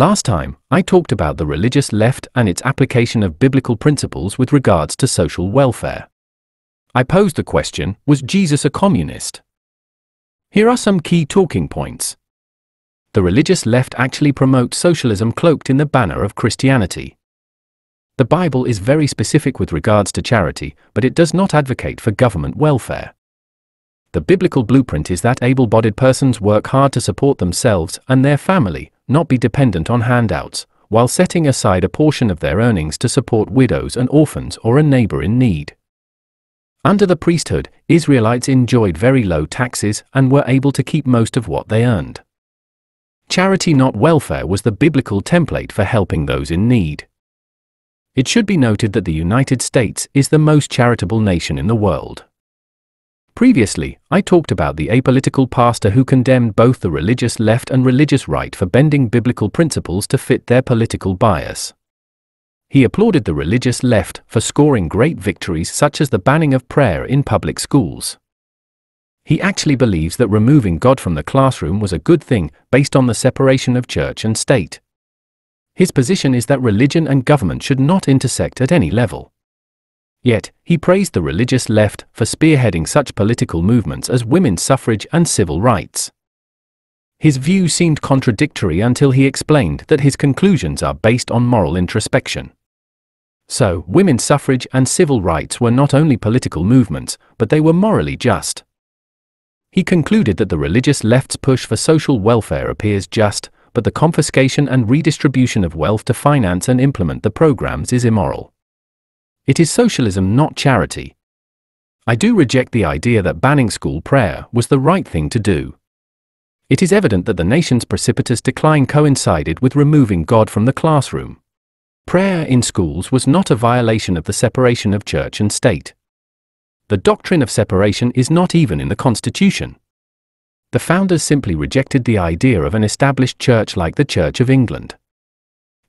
Last time, I talked about the religious left and its application of biblical principles with regards to social welfare. I posed the question, was Jesus a communist? Here are some key talking points. The religious left actually promotes socialism cloaked in the banner of Christianity. The Bible is very specific with regards to charity, but it does not advocate for government welfare. The biblical blueprint is that able-bodied persons work hard to support themselves and their family, not be dependent on handouts, while setting aside a portion of their earnings to support widows and orphans or a neighbor in need. Under the priesthood, Israelites enjoyed very low taxes and were able to keep most of what they earned. Charity, not welfare, was the biblical template for helping those in need. It should be noted that the United States is the most charitable nation in the world. Previously, I talked about the apolitical pastor who condemned both the religious left and religious right for bending biblical principles to fit their political bias. He applauded the religious left for scoring great victories such as the banning of prayer in public schools. He actually believes that removing God from the classroom was a good thing based on the separation of church and state. His position is that religion and government should not intersect at any level. Yet, he praised the religious left for spearheading such political movements as women's suffrage and civil rights. His view seemed contradictory until he explained that his conclusions are based on moral introspection. So, women's suffrage and civil rights were not only political movements, but they were morally just. He concluded that the religious left's push for social welfare appears just, but the confiscation and redistribution of wealth to finance and implement the programs is immoral. It is socialism, not charity. I do reject the idea that banning school prayer was the right thing to do. It is evident that the nation's precipitous decline coincided with removing God from the classroom. Prayer in schools was not a violation of the separation of church and state. The doctrine of separation is not even in the Constitution. The founders simply rejected the idea of an established church like the Church of England.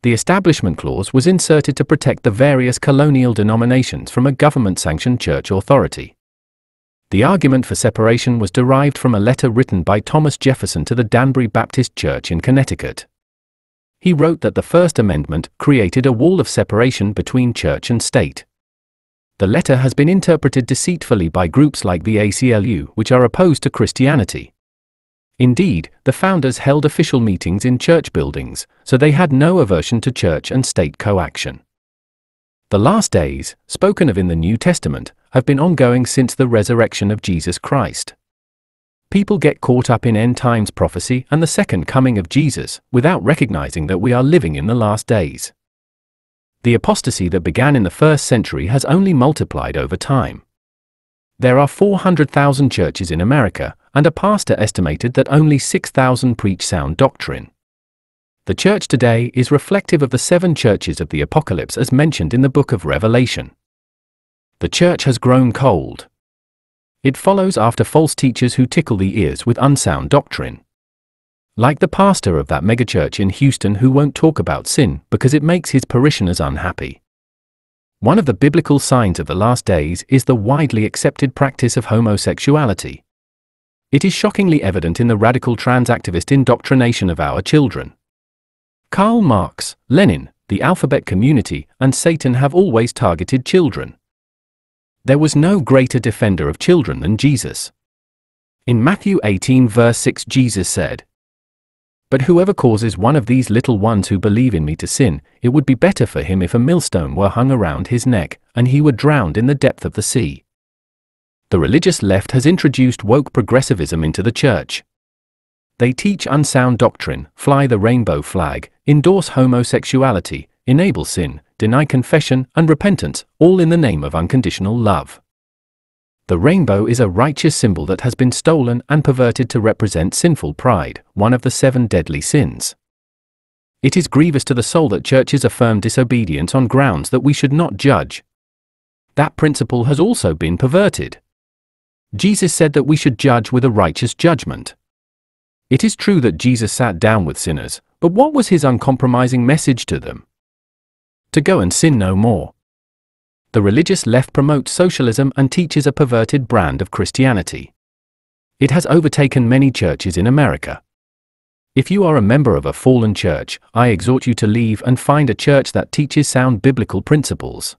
The Establishment Clause was inserted to protect the various colonial denominations from a government-sanctioned church authority. The argument for separation was derived from a letter written by Thomas Jefferson to the Danbury Baptist Church in Connecticut. He wrote that the First Amendment created a wall of separation between church and state. The letter has been interpreted deceitfully by groups like the ACLU, which are opposed to Christianity. Indeed, the founders held official meetings in church buildings, so they had no aversion to church and state coaction. The last days, spoken of in the New Testament, have been ongoing since the resurrection of Jesus Christ. People get caught up in end times prophecy and the second coming of Jesus, without recognizing that we are living in the last days. The apostasy that began in the first century has only multiplied over time. There are 400,000 churches in America, and a pastor estimated that only 6,000 preach sound doctrine. The church today is reflective of the 7 churches of the Apocalypse as mentioned in the book of Revelation. The church has grown cold. It follows after false teachers who tickle the ears with unsound doctrine. Like the pastor of that megachurch in Houston who won't talk about sin because it makes his parishioners unhappy. One of the biblical signs of the last days is the widely accepted practice of homosexuality. It is shockingly evident in the radical trans activist indoctrination of our children. Karl Marx, Lenin, the alphabet community, and Satan have always targeted children. There was no greater defender of children than Jesus. In Matthew 18 verse 6 Jesus said, "But whoever causes one of these little ones who believe in me to sin, it would be better for him if a millstone were hung around his neck, and he were drowned in the depth of the sea." The religious left has introduced woke progressivism into the church. They teach unsound doctrine, fly the rainbow flag, endorse homosexuality, enable sin, deny confession and repentance, all in the name of unconditional love. The rainbow is a righteous symbol that has been stolen and perverted to represent sinful pride, one of the 7 deadly sins. It is grievous to the soul that churches affirm disobedience on grounds that we should not judge. That principle has also been perverted. Jesus said that we should judge with a righteous judgment. It is true that Jesus sat down with sinners, but what was his uncompromising message to them? To go and sin no more. The religious left promotes socialism and teaches a perverted brand of Christianity. It has overtaken many churches in America. If you are a member of a fallen church, I exhort you to leave and find a church that teaches sound biblical principles.